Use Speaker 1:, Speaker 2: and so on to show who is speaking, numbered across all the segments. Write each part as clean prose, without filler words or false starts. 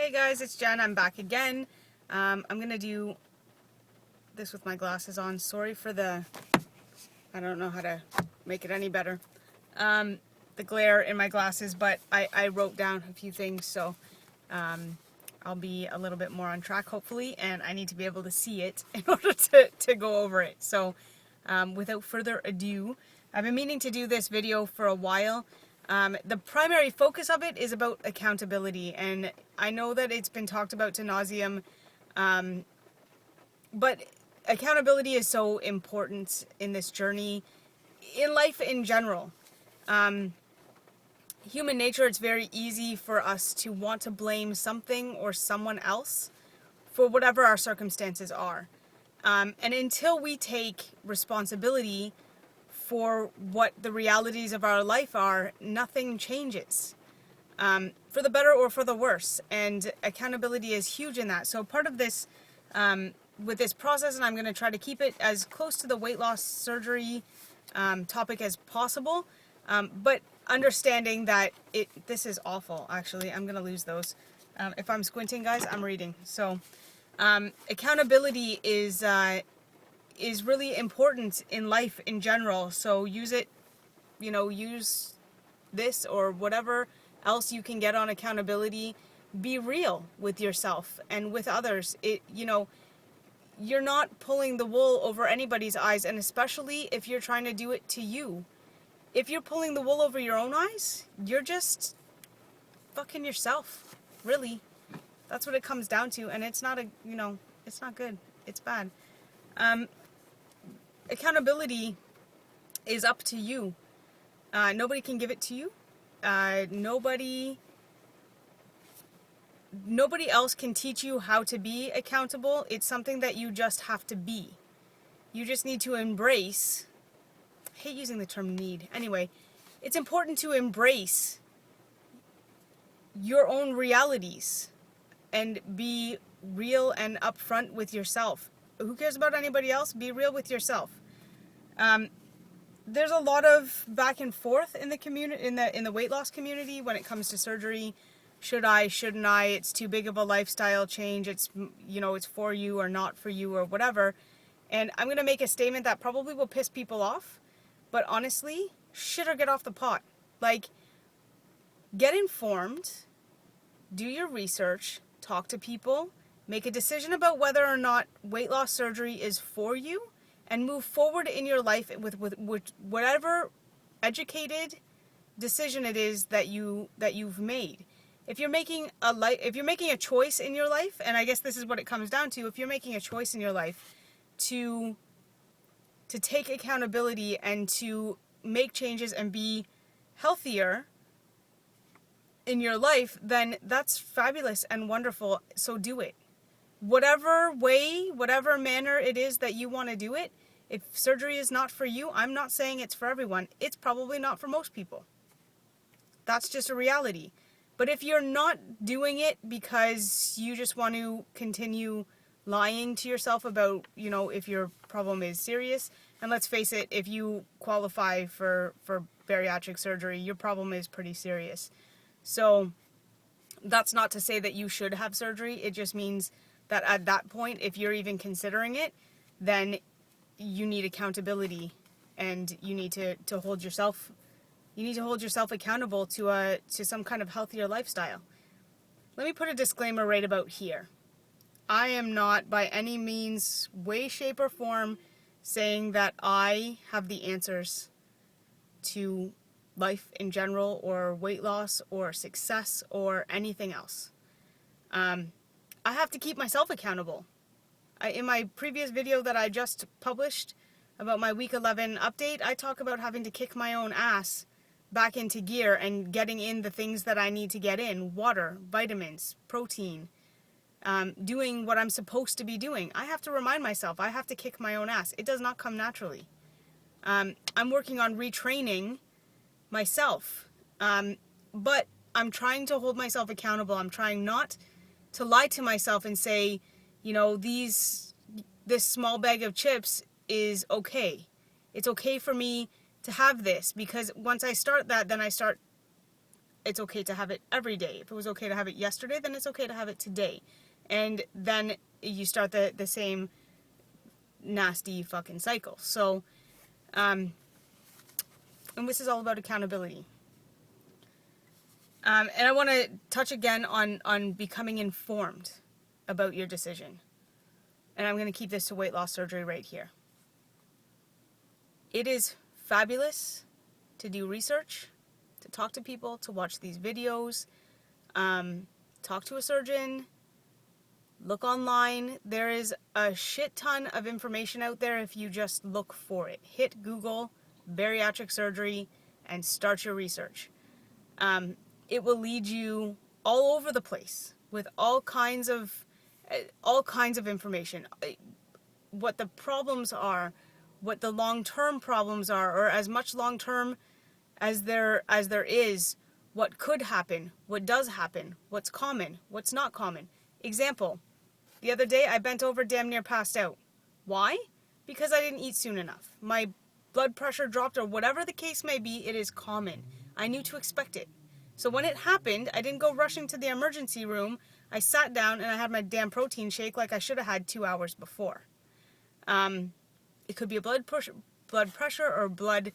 Speaker 1: Hey guys, it's Jen. I'm back again. I'm gonna do this with my glasses on. Sorry for I don't know how to make it any better. The glare in my glasses, but I wrote down a few things, so I'll be a little bit more on track hopefully, and I need to be able to see it in order to go over it. So without further ado, I've been meaning to do this video for a while. The primary focus of it is about accountability, and I know that it's been talked about to nauseum, but accountability is so important in this journey, in life in general. Human nature, it's very easy for us to want to blame something or someone else for whatever our circumstances are. And until we take responsibility for what the realities of our life are, nothing changes, for the better or for the worse. And accountability is huge in that. So part of this, with this process, and I'm going to try to keep it as close to the weight loss surgery topic as possible, but understanding that this is awful, actually. I'm going to lose those. If I'm squinting, guys, I'm reading. So accountability is really important in life in general. So use it, use this or whatever else you can get on accountability. Be real with yourself and with others. You're not pulling the wool over anybody's eyes, and especially if you're trying to do it to you. If you're pulling the wool over your own eyes, you're just fucking yourself. Really. That's what it comes down to, and it's not it's not good. It's bad. Accountability is up to you. Nobody can give it to you. Nobody else can teach you how to be accountable. It's something that you just have to be. You just need to embrace. I hate using the term need. Anyway, it's important to embrace your own realities and be real and upfront with yourself. Who cares about anybody else? Be real with yourself. There's a lot of back and forth in the community, in the weight loss community, when it comes to surgery. Should I? Shouldn't I? It's too big of a lifestyle change. It's it's for you or not for you or whatever. And I'm gonna make a statement that probably will piss people off, but honestly, shit or get off the pot. Like, get informed, do your research, talk to people, make a decision about whether or not weight loss surgery is for you, and move forward in your life with whatever educated decision it is that you've made. If you're making a choice in your life, and I guess this is what it comes down to, if you're making a choice in your life to take accountability and to make changes and be healthier in your life, then that's fabulous and wonderful. So do it. Whatever way, whatever manner it is that you want to do it. If surgery is not for you, I'm not saying it's for everyone. It's probably not for most people. That's just a reality. But if you're not doing it because you just want to continue lying to yourself about, if your problem is serious, and let's face it, if you qualify for bariatric surgery, your problem is pretty serious. So that's not to say that you should have surgery. It just means that at that point, if you're even considering it, then you need accountability, and you need to hold yourself. You need to hold yourself accountable to some kind of healthier lifestyle. Let me put a disclaimer right about here. I am not by any means, way, shape, or form saying that I have the answers to life in general, or weight loss, or success, or anything else. I have to keep myself accountable. In my previous video that I just published about my week 11 update, I talk about having to kick my own ass back into gear and getting in the things that I need to get in: water, vitamins, protein, doing what I'm supposed to be doing. I have to remind myself, I have to kick my own ass. It does not come naturally. I'm working on retraining myself, but I'm trying to hold myself accountable. I'm trying not to lie to myself and say, this small bag of chips is okay. It's okay for me to have this, because once I start that, then I start it's okay to have it every day. If it was okay to have it yesterday, then it's okay to have it today. And then you start the same nasty fucking cycle. So, and this is all about accountability. And I want to touch again on becoming informed about your decision. And I'm going to keep this to weight loss surgery right here. It is fabulous to do research, to talk to people, to watch these videos, talk to a surgeon, look online. There is a shit ton of information out there if you just look for it. Hit Google bariatric surgery and start your research. It will lead you all over the place with all kinds of information. What the problems are, what the long-term problems are, or as much long-term as there is, what could happen, what does happen, what's common, what's not common. Example, the other day I bent over, damn near passed out. Why? Because I didn't eat soon enough. My blood pressure dropped, or whatever the case may be. It is common. I knew to expect it. So when it happened, I didn't go rushing to the emergency room. I sat down and I had my damn protein shake like I should have had 2 hours before. It could be a blood pressure or blood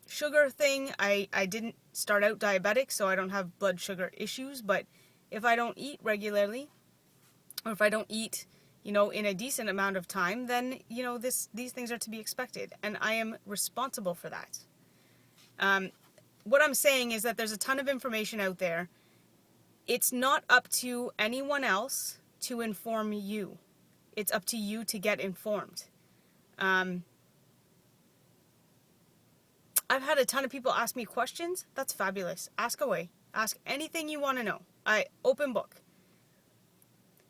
Speaker 1: sugar thing. I didn't start out diabetic, so I don't have blood sugar issues. But if I don't eat regularly, or if I don't eat, in a decent amount of time, then, these things are to be expected. And I am responsible for that. What I'm saying is that there's a ton of information out there. It's not up to anyone else to inform you. It's up to you to get informed. I've had a ton of people ask me questions. That's fabulous. Ask away. Ask anything you want to know. Open book.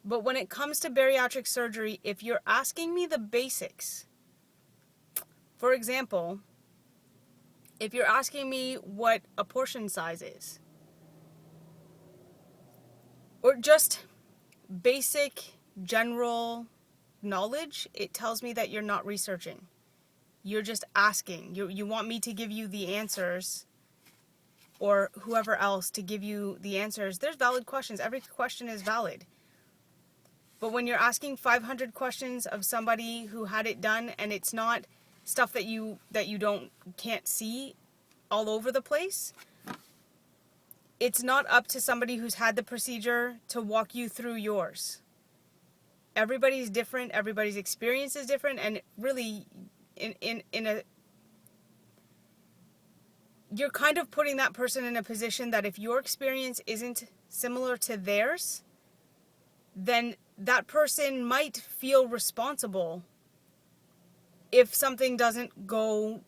Speaker 1: But when it comes to bariatric surgery, if you're asking me the basics, for example, if you're asking me what a portion size is, or just basic general knowledge, it tells me that you're not researching. You're just asking. You want me to give you the answers, or whoever else to give you the answers. There's valid questions. Every question is valid. But when you're asking 500 questions of somebody who had it done, and it's not stuff that you can't see all over the place, it's not up to somebody who's had the procedure to walk you through yours. Everybody's different. Everybody's experience is different, and really, you're kind of putting that person in a position that if your experience isn't similar to theirs, then that person might feel responsible if something doesn't go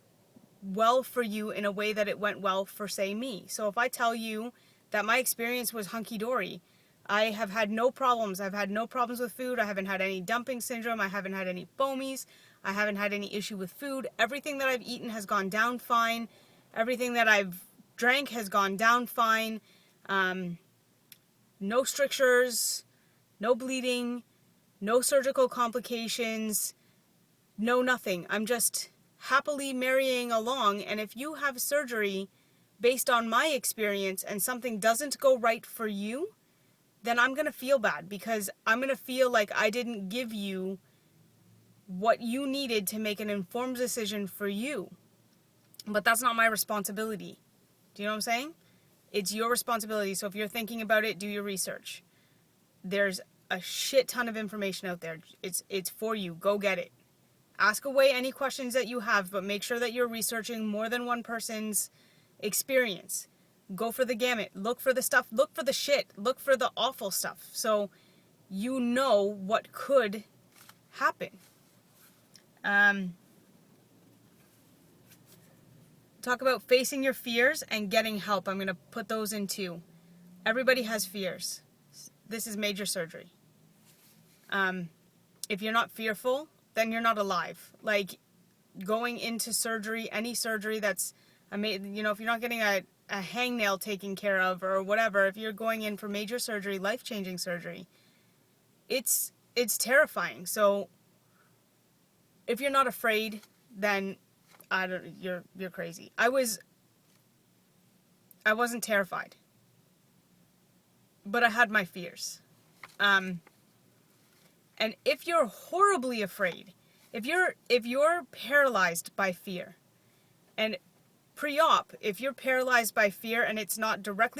Speaker 1: well for you in a way that it went well for, say, me. So if I tell you that my experience was hunky-dory, I have had no problems. I've had no problems with food. I haven't had any dumping syndrome. I haven't had any foamies. I haven't had any issue with food. Everything that I've eaten has gone down fine. Everything that I've drank has gone down fine. No strictures, no bleeding, no surgical complications, no nothing. I'm just happily marrying along. And if you have surgery based on my experience and something doesn't go right for you, then I'm going to feel bad, because I'm going to feel like I didn't give you what you needed to make an informed decision for you. But that's not my responsibility. Do you know what I'm saying? It's your responsibility. So if you're thinking about it, do your research. There's a shit ton of information out there. It's for you. Go get it. Ask away any questions that you have, but make sure that you're researching more than one person's experience. Go for the gamut. Look for the stuff. Look for the shit. Look for the awful stuff. So you know what could happen. Talk about facing your fears and getting help. I'm going to put those in too. Everybody has fears. This is major surgery. If you're not fearful, then you're not alive. Like, going into surgery, any surgery that's, if you're not getting a hangnail taken care of or whatever, if you're going in for major surgery, life-changing surgery, it's terrifying. So if you're not afraid, then you're crazy. I wasn't terrified. But I had my fears. And if you're horribly afraid, if you're paralyzed by fear, and pre-op, if you're paralyzed by fear and it's not directly